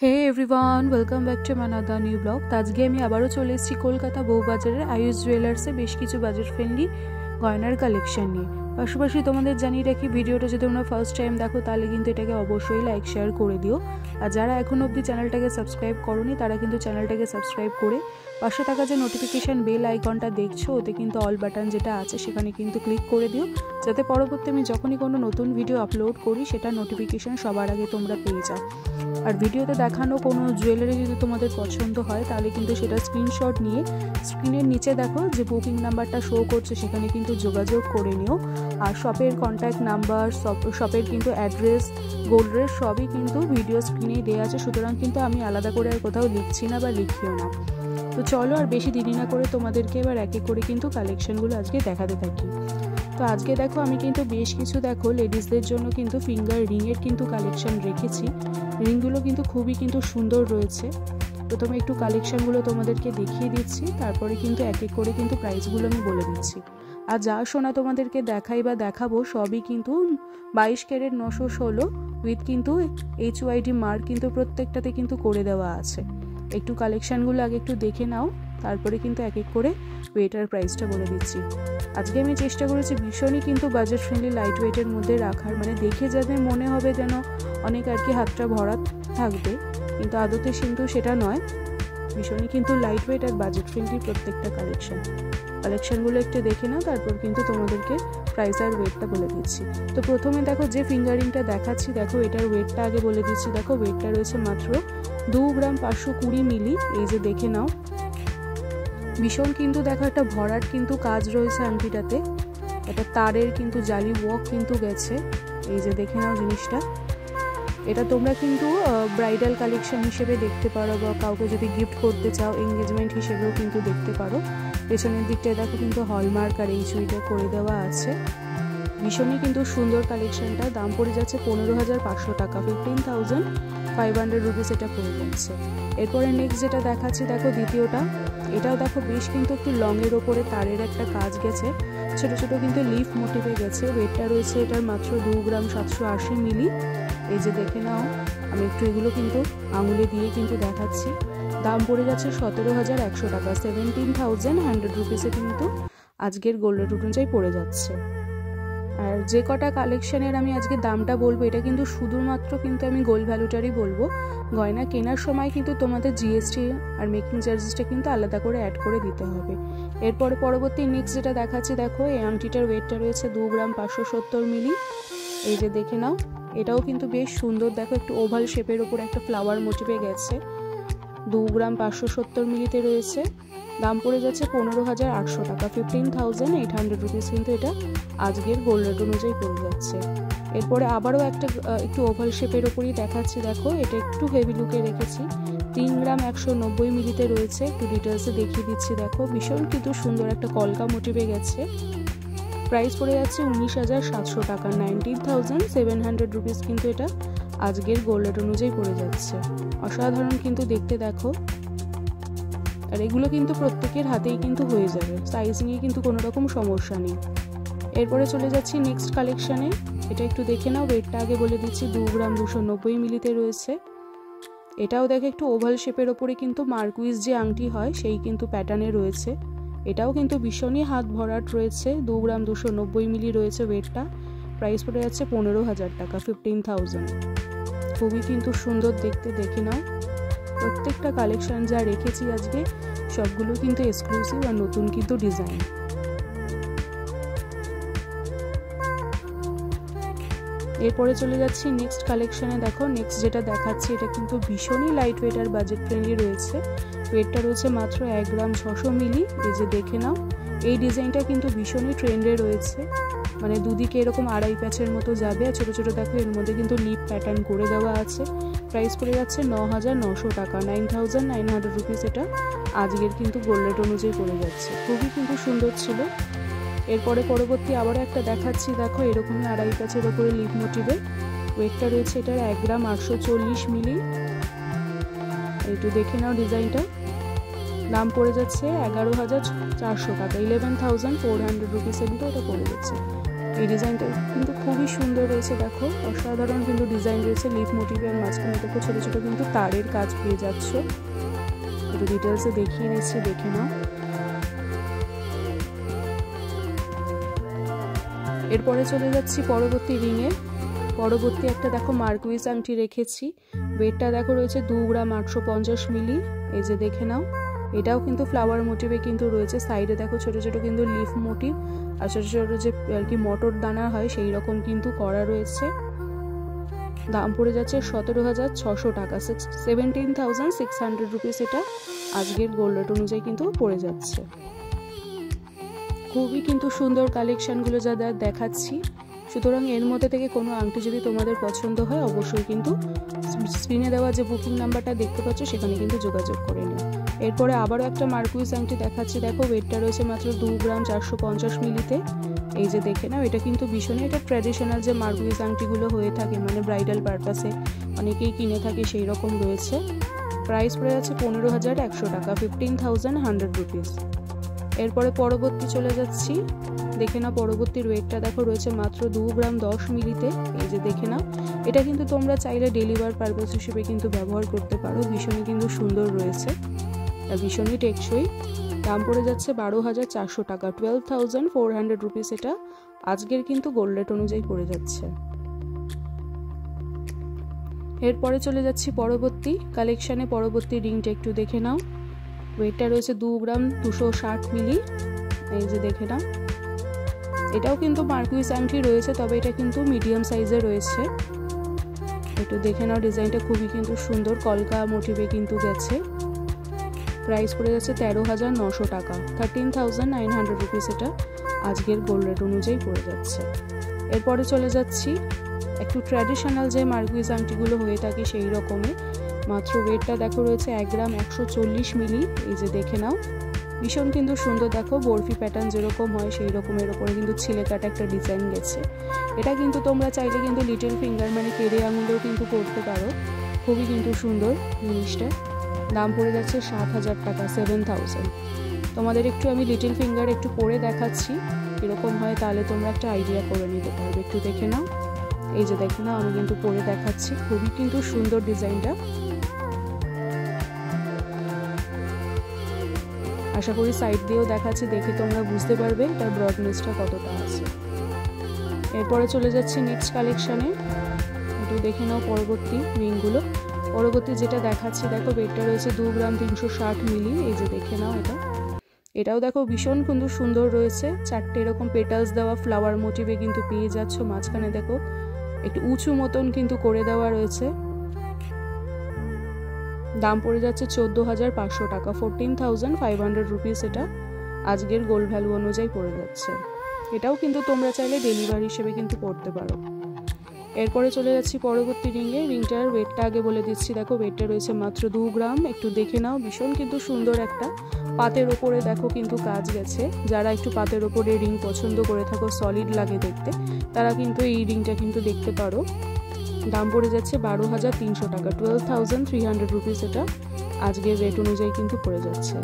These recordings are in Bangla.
Hey everyone, welcome back to মানাদা নিউ ব্লগ। আজকে আমি আবারও চলে এসেছি কলকাতা বউবাজারের আয়ুষ জুয়েলার্সে বেশ কিছু বাজেট ফ্রেন্ডলি গয়নার কালেকশন নিয়ে। পাশাপাশি তোমাদের জানিয়ে রাখি, ভিডিওটা যদি তোমরা ফার্স্ট টাইম দেখো তাহলে কিন্তু এটাকে অবশ্যই লাইক শেয়ার করে দিও। আর যারা এখনও অবধি চ্যানেলটাকে সাবস্ক্রাইব করোনি তারা কিন্তু চ্যানেলটাকে সাবস্ক্রাইব করে পাশে থাকা যে নোটিফিকেশান বেল আইকনটা দেখছো ওতে কিন্তু অল বাটন যেটা আছে সেখানে কিন্তু ক্লিক করে দিও, যাতে পরবর্তী আমি যখনই কোনো নতুন ভিডিও আপলোড করি সেটা নোটিফিকেশান সবার আগে তোমরা পেয়ে যাও। আর ভিডিওতে দেখানো কোনো জুয়েলারি যদি তোমাদের পছন্দ হয় তাহলে কিন্তু সেটা স্ক্রিনশট নিয়ে স্ক্রিনের নিচে দেখো যে বুকিং নাম্বারটা শো করছে সেখানে কিন্তু যোগাযোগ করে নিও। আর শপের কন্ট্যাক্ট নাম্বার, শপের কিন্তু অ্যাড্রেস, গোল্ড রেট সবই কিন্তু ভিডিও স্ক্রিনেই দেওয়া আছে, সুতরাং কিন্তু আমি আলাদা করে আর কোথাও লিখছি না বা লিখিও না। তো চলো আর বেশি দেরি না করে তোমাদেরকে এবার এক এক করে কিন্তু কালেকশনগুলো আজকে দেখাতে থাকি। তো আজকে দেখো আমি কিন্তু বেশ কিছু দেখো লেডিসদের জন্য কিন্তু ফিঙ্গার রিংয়ের কিন্তু কালেকশন রেখেছি। রিংগুলো কিন্তু খুবই কিন্তু সুন্দর রয়েছে। প্রথমে একটু কালেকশনগুলো তোমাদেরকে দেখিয়ে দিচ্ছি, তারপরে কিন্তু এক এক করে কিন্তু প্রাইসগুলো আমি বলে দিচ্ছি। আর যা সোনা তোমাদেরকে দেখাই বা দেখাবো সবই কিন্তু 22 ক্যারেট 916 উইথ কিন্তু HYD মার্ক কিন্তু প্রত্যেকটাতে কিন্তু করে দেওয়া আছে। একটু কালেকশনগুলো আগে একটু দেখে নাও, তারপরে কিন্তু এক এক করে ওয়েটার প্রাইসটা বলে দিচ্ছি। আজকে আমি চেষ্টা করেছি ভীষণই কিন্তু বাজেট ফ্রেন্ডলি লাইট ওয়েটের মধ্যে রাখার, মানে দেখে যাতে মনে হবে যেন অনেক আর কি হাতটা ভরা থাকবে, কিন্তু আদতে কিন্তু সেটা নয়। ভীষণই কিন্তু লাইট ওয়েট আর বাজেট ফ্রেন্ডলি প্রত্যেকটা কালেকশনগুলো একটু দেখে নাও, তারপর কিন্তু তোমাদেরকে প্রাইস আর ওয়েটটা বলে দিচ্ছি। তো প্রথমে দেখো যে ফিঙ্গারিংটা দেখাচ্ছি, দেখো এটার ওয়েটটা আগে বলে দিচ্ছি। দেখো ওয়েটটা রয়েছে মাত্র 2 গ্রাম 520 মিলি। এই যে দেখে নাও, ভীষণ কিন্তু দেখো একটা ভরাট কিন্তু কাজ রয়েছে আংটিটাতে, এটা তারের কিন্তু জালি ওয়ার্ক কিন্তু গেছে। এই যে দেখে নাও জিনিসটা, এটা তোমরা কিন্তু ব্রাইডাল কালেকশন হিসেবে দেখতে পারো বা কাউকে যদি গিফট করতে চাও এঙ্গেজমেন্ট হিসেবেও কিন্তু দেখতে পারো। পেছনের দিকটায় দেখো কিন্তু হলমার্ক আর HYD করে দেওয়া আছে। ভীষণই কিন্তু সুন্দর কালেকশনটা। দাম পড়ে যাচ্ছে 15,500 টাকা, 15,500 রুপিস এটা পড়ে যাচ্ছে। এরপরে নেক্সট যেটা দেখাচ্ছি দেখো দ্বিতীয়টা, এটাও দেখো বেশ কিন্তু একটু লংয়ের ওপরে তারের একটা কাজ গেছে, ছোট ছোট কিন্তু লিফ মোটিভে গেছে। ওয়েটটা রয়েছে এটার মাত্র 2 গ্রাম 780 মিলি। এই যে দেখে নাও, আমি একটু এগুলো কিন্তু আঙুলে দিয়ে কিন্তু দেখাচ্ছি। দাম পড়ে যাচ্ছে 17,100 টাকা, 17,100 রুপিসে কিন্তু আজকের গোল্ড রেট অনুযায়ী পড়ে যাচ্ছে। আর যে কটা কালেকশনের আমি আজকে দামটা বলবো এটা কিন্তু শুধুমাত্র কিন্তু আমি গোল্ড ভ্যালুটারই বলবো। গয়না কেনার সময় কিন্তু তোমাদের GST আর মেকিং চার্জেসটা কিন্তু আলাদা করে অ্যাড করে দিতে হবে। এরপরে পরবর্তী নেক্সট যেটা দেখাচ্ছি দেখো, এই আংটিটার ওয়েটটা রয়েছে 2 গ্রাম 570 মিলি। এই যে দেখে নাও, এটাও কিন্তু বেশ সুন্দর, দেখো একটু ওভাল শেপের ওপর একটা ফ্লাওয়ার মোটিভে গেছে। 2 গ্রাম 570 মিলিতে রয়েছে। দাম পড়ে যাচ্ছে 15,800 টাকা, 15,800 রুপিস কিন্তু এটা আজকের গোল্ড রেট অনুযায়ী পড়ে যাচ্ছে। এরপরে আবারও একটু ওভাল শেপের ওপরই দেখাচ্ছি, দেখো এটা একটু হেভি লুকে রেখেছি। 3 গ্রাম 190 মিলিতে রয়েছে। একটু ডিটেলসে দেখিয়ে দিচ্ছি, দেখো ভীষণ কিন্তু সুন্দর একটা কলকা মোটিভে গেছে। প্রাইস পড়ে যাচ্ছে 19,700 টাকা, 19,700 রুপিস কিন্তু এটা আজকের গোল্ড রেট অনুযায়ী পড়ে যাচ্ছে। অসাধারণ কিন্তু দেখতে দেখো। আর এগুলো কিন্তু প্রত্যেকের হাতেই কিন্তু হয়ে যাবে, সাইজিংয়ে কিন্তু কোনো রকম সমস্যা নেই। এরপরে চলে যাচ্ছি নেক্সট কালেকশানে, এটা একটু দেখে নাও। ওয়েটটা আগে বলে দিচ্ছি, 2 গ্রাম 290 মিলিতে রয়েছে। এটাও দেখে একটু ওভাল শেপের ওপরে কিন্তু মার্কুইজ যে আংটি হয় সেই কিন্তু প্যাটার্নে রয়েছে। এটাও কিন্তু ভীষণই হাত ভরাট রয়েছে। 2 গ্রাম 290 মিলি রয়েছে ওয়েটটা। প্রাইস পড়ে যাচ্ছে 15,000 টাকা, 15,000। খুবই কিন্তু সুন্দর দেখতে, দেখে নাও। প্রত্যেকটা কালেকশন যা রেখেছি আজকে সবগুলো কিন্তু এক্সক্লুসিভ আর নতুন কিন্তু ডিজাইন। এরপরে চলে যাচ্ছি নেক্সট কালেকশনে। দেখো নেক্সট যেটা দেখাচ্ছি এটা কিন্তু ভীষণই লাইট ওয়েট আর বাজেট ফ্রেন্ডলি রয়েছে। ওয়েটটা রয়েছে মাত্র 1 গ্রাম 600 মিলি। এই যে দেখে নাও, এই ডিজাইনটা কিন্তু ভীষণই ট্রেন্ডে রয়েছে, মানে দুদিকে এরকম আড়াই প্যাচের মতো যাবে। আর ছোটো ছোটো দেখো এর মধ্যে কিন্তু লিপ প্যাটার্ন করে দেওয়া আছে। প্রাইস পড়ে যাচ্ছে 9,900 টাকা, 9,900 রুপিস এটা আজকের কিন্তু গোল্ড রেট অনুযায়ী পড়ে যাচ্ছে। খুবই কিন্তু সুন্দর ছিল। এরপরে পরবর্তী আবারও একটা দেখাচ্ছি, দেখো এরকমই আড়াই প্যাচের ওপরে লিপ মোটিভে। ওয়েটটা রয়েছে এটার 1 গ্রাম 840 মিলি। একটু দেখে নাও ডিজাইনটা। দাম পড়ে যাচ্ছে 11,400 টাকা, 11,400 রুপিসে কিন্তু এটা পড়ে যাচ্ছে। এই ডিজাইনটা কিন্তু খুবই সুন্দর রয়েছে, দেখো অসাধারণ কিন্তু ডিজাইন রয়েছে। লিফ মোটিভের মাঝখানে দেখো ছোট ছোট কিন্তু তারের কাজ পেয়ে যাচ্ছ। একটু ডিটেলসে দেখিয়ে দিচ্ছি, দেখে নাও। এরপরে চলে যাচ্ছি পরবর্তী রিংয়ে। পরবর্তী একটা দেখো মার্কুইজ আংটি রেখেছি। ওয়েটটা দেখো রয়েছে 2 গ্রাম 850 মিলি। এই যে দেখে নাও, এটাও কিন্তু ফ্লাওয়ার মোটিভে কিন্তু রয়েছে। সাইডে দেখো ছোট ছোট কিন্তু লিফ মোটিভ আর ছোট ছোট যে আর কি মটর দানা হয় সেই রকম কিন্তু করা রয়েছে। দাম পড়ে যাচ্ছে 17,600 টাকা, 17,600 রুপিস। এটা আজকের গোল্ড রেট অনুযায়ী কিন্তু পড়ে যাচ্ছে। খুবই কিন্তু সুন্দর কালেকশনগুলো যা দেখাচ্ছি। সুতরাং এর মধ্যে থেকে কোনো আংটি যদি তোমাদের পছন্দ হয় অবশ্যই কিন্তু স্ক্রিনে দেওয়া যে বুকিং নাম্বারটা দেখতে পাচ্ছ সেখানে কিন্তু যোগাযোগ করে নিও। এরপরে আবারও একটা মার্কুইজ আংটি দেখাচ্ছি, দেখো ওয়েটটা রয়েছে মাত্র 2 গ্রাম 450 মিলিতে। এই যে দেখে নাও, এটা কিন্তু ভীষণই এটা ট্র্যাডিশনাল যে মার্কুইজ আংটিগুলো হয়ে থাকে, মানে ব্রাইডাল পারপাসে অনেকেই কিনে থাকে সেই রকম রয়েছে। প্রাইস পড়ে যাচ্ছে 15,100 টাকা, 15,100 রুপিস। এরপরে পরবর্তী চলে যাচ্ছি, দেখে নাও পরবর্তীর ওয়েটটা দেখো রয়েছে মাত্র 2 গ্রাম 10 মিলিতে। এই যে দেখে নাও, এটা কিন্তু তোমরা চাইলে ডেলিভার পারপাস হিসেবে কিন্তু ব্যবহার করতে পারো। ভীষণই কিন্তু সুন্দর রয়েছে আর ভীষণই টেকসই। দাম পড়ে যাচ্ছে 12,400 টাকা, 12,400 রুপিস। এটা আজকের কিন্তু গোল্ড রেট অনুযায়ী পড়ে যাচ্ছে। এরপরে চলে যাচ্ছি পরবর্তী কালেকশানে। পরবর্তী রিংটা একটু দেখে নাও। ওয়েটটা রয়েছে 2 গ্রাম 260 মিলি। এই যে দেখে নাও, এটাও কিন্তু মার্কুইজ আংটি রয়েছে, তবে এটা কিন্তু মিডিয়াম সাইজে রয়েছে। একটু দেখে নাও, ডিজাইনটা খুবই কিন্তু সুন্দর, কলকা মোটিভে কিন্তু গেছে। প্রাইস পড়ে যাচ্ছে 13,900 টাকা, 13,900 রুপিস। এটা আজকের গোল্ড রেট অনুযায়ী পড়ে যাচ্ছে। এরপরে চলে যাচ্ছি একটু ট্র্যাডিশনাল যে মার্কুইজ আংটিগুলো হয়ে থাকে সেই রকমের। মাত্র ওয়েটটা দেখো রয়েছে 1 গ্রাম 140 মিলি। এই যে দেখে নাও, ভীষণ কিন্তু সুন্দর, দেখো বরফি প্যাটার্ন যেরকম হয় সেই রকমের ওপরে কিন্তু ছিলে কাটা একটা ডিজাইন গেছে। এটা কিন্তু তোমরা চাইলে কিন্তু লিটল ফিঙ্গার মানে কেড়ে আঙুলেও কিন্তু করতে পারো। খুবই কিন্তু সুন্দর জিনিসটা। দাম পড়ে যাচ্ছে 7,000 টাকা, 7,000। তোমাদের একটু আমি লিটল ফিঙ্গার একটু পরে দেখাচ্ছি কীরকম হয়, তাহলে তোমরা একটা আইডিয়া করে নিতে পারবে। একটু দেখে নাও, এই যে দেখে নাও, আমি কিন্তু পরে দেখাচ্ছি। খুবই কিন্তু সুন্দর ডিজাইনটা। আশা করি সাইড দিয়েও দেখাচ্ছি, দেখে তোমরা বুঝতে পারবে তার ব্রডনেসটা কতটা আছে। এরপরে চলে যাচ্ছি নেক্সট কালেকশানে। একটু দেখে নাও পরবর্তী রিংগুলো। পরবর্তী যেটা দেখাচ্ছি দেখো, ওয়েটটা রয়েছে 2 গ্রাম 360 মিলি। এই যে দেখে নাও, এটাও দেখো ভীষণ কিন্তু সুন্দর রয়েছে। 4টে এরকম পেটালস দেওয়া ফ্লাওয়ার মোটিভে কিন্তু পেয়ে যাচ্ছ। মাঝখানে দেখো একটু উঁচু মতন কিন্তু করে দেওয়া রয়েছে। দাম পড়ে যাচ্ছে 14,500 টাকা, 14,500 রুপিস। এটা আজকের গোল্ড ভ্যালু অনুযায়ী পড়ে যাচ্ছে। এটাও কিন্তু তোমরা চাইলে ডেলিভারি হিসেবে কিন্তু করতে পারো। এরপরে চলে যাচ্ছি পরবর্তী রিংয়ে। রিংটার ওয়েটটা আগে বলে দিচ্ছি, দেখো ওয়েটটা রয়েছে মাত্র 2 গ্রাম। একটু দেখে নাও, ভীষণ কিন্তু সুন্দর একটা পাতের ওপরে দেখো কিন্তু কাজ গেছে। যারা একটু পাতের ওপরে রিং পছন্দ করে থাকো, সলিড লাগে দেখতে, তারা কিন্তু এই রিংটা কিন্তু দেখতে পারো। দাম পড়ে যাচ্ছে 12,300 টাকা, 12,300 রুপিস। এটা আজকের রেট অনুযায়ী কিন্তু পড়ে যাচ্ছে।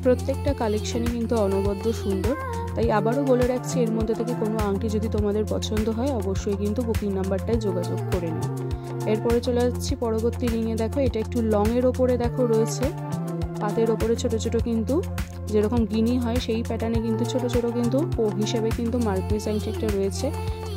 প্রত্যেকটা কালেকশনই কিন্তু অনবদ্য সুন্দর। তাই আবারও বলে রাখছি, এর মধ্যে থেকে কোনো আংটি যদি তোমাদের পছন্দ হয় অবশ্যই কিন্তু বুকিং নাম্বারটায় যোগাযোগ করে নিও। এরপরে চলে যাচ্ছি পরবর্তী রিংয়ে। দেখো এটা একটু লংয়ের ওপরে দেখো রয়েছে, পাতের ওপরে ছোট ছোট কিন্তু যেরকম গিনি হয় সেই প্যাটার্নে কিন্তু ছোট ছোট কিন্তু হিসেবে কিন্তু মার্কুইজ আংটি একটা রয়েছে।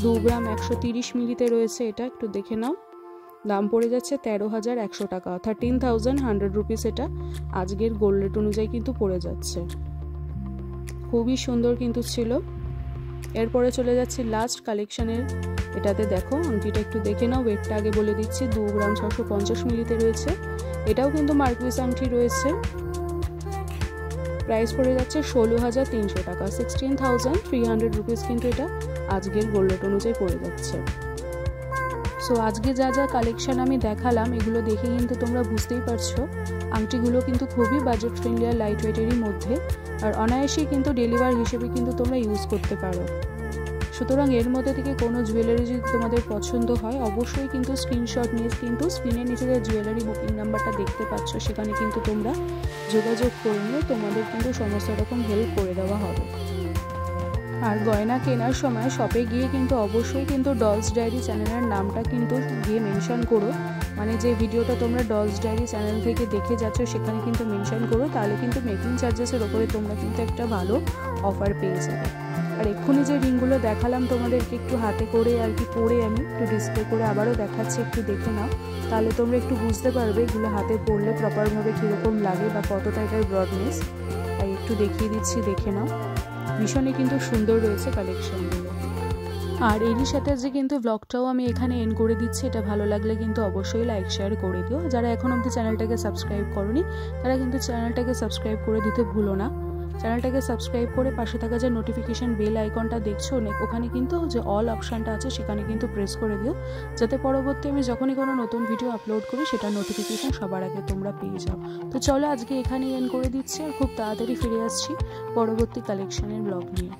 2 গ্রাম 130 মিলিতে রয়েছে। এটা একটু দেখে নাও। দাম পড়ে যাচ্ছে 13,100 টাকা, 13,100 রুপিস। এটা আজকের গোল্ড রেট অনুযায়ী কিন্তু পড়ে যাচ্ছে। খুবই সুন্দর কিন্তু ছিল। এরপরে চলে যাচ্ছি লাস্ট কালেকশনের। এটাতে দেখো আংটিটা একটু দেখে নাও। ওয়েটটা আগে বলে দিচ্ছি, 2 গ্রাম 650 মিলিতে রয়েছে। এটাও কিন্তু মার্কুইজ আংটি রয়েছে। প্রাইস পড়ে যাচ্ছে 16,300 টাকা, 16,300 রুপিস। কিন্তু এটা আজকের গোল্ড রেট অনুযায়ী পড়ে যাচ্ছে। সো আজকে যা যা কালেকশন আমি দেখালাম এগুলো দেখে কিন্তু তোমরা বুঝতেই পারছো আংটিগুলো কিন্তু খুবই বাজেট ফ্রেন্ডলি আর লাইট ওয়েটেরই মধ্যে, আর অনায়াসেই কিন্তু ডেলিভার হিসেবে কিন্তু তোমরা ইউজ করতে পারো। সুতরাং এর মধ্যে থেকে কোনো জুয়েলারি যদি তোমাদের পছন্দ হয় অবশ্যই কিন্তু স্ক্রিনশট নিয়ে কিন্তু স্ক্রিনের নিচে যে জুয়েলারি বুকিং নাম্বারটা দেখতে পাচ্ছ সেখানে কিন্তু তোমরা যোগাযোগ করে নিয়ে তোমাদের কিন্তু সমস্ত রকম হেল্প করে দেওয়া হবে। আর গয়না কেনার সময় শপে গিয়ে কিন্তু অবশ্যই কিন্তু ডলস ডায়েরি চ্যানেলের নামটা কিন্তু গিয়ে মেনশন করো, মানে যে ভিডিওটা তোমরা ডলস ডায়েরি চ্যানেল থেকে দেখে যাচ্ছ সেখানে কিন্তু মেনশন করো, তাহলে কিন্তু মেকিং চার্জেসের ওপরে তোমরা কিন্তু একটা ভালো অফার পেয়ে যাবে। আর এক্ষুনি যে রিংগুলো দেখালাম তোমাদেরকে একটু হাতে করে আর কি পরে আমি একটু ডিসপ্লে করে আবারও দেখাচ্ছি, একটু দেখে নাও, তাহলে তোমরা একটু বুঝতে পারবে এগুলো হাতে পরলে প্রপারভাবে কীরকম লাগে বা কতটা এটার ব্রডনেস। তাই একটু দেখিয়ে দিচ্ছি, দেখে নাও। ভীষণই কিন্তু সুন্দর রয়েছে কালেকশনগুলো। আর এরই সাথে যে কিন্তু ব্লগটাও আমি এখানে এন্ড করে দিচ্ছি। এটা ভালো লাগলে কিন্তু অবশ্যই লাইক শেয়ার করে দিও। যারা এখন অবধি চ্যানেলটাকে সাবস্ক্রাইব করোনি তারা কিন্তু চ্যানেলটাকে সাবস্ক্রাইব করে দিতে ভুলো না। চ্যানেলটাকে সাবস্ক্রাইব করে পাশে থাকা যে নোটিফিকেশান বেল আইকনটা দেখছো ওখানে কিন্তু যে অল অপশানটা আছে সেখানে কিন্তু প্রেস করে দিও, যাতে পরবর্তী আমি যখনই কোনো নতুন ভিডিও আপলোড করি সেটার নোটিফিকেশান সবার আগে তোমরা পেয়ে যাও। তো চলো আজকে এখানেই এন্ড করে দিচ্ছি, আর খুব তাড়াতাড়ি ফিরে আসছি পরবর্তী কালেকশনের ব্লগ নিয়ে।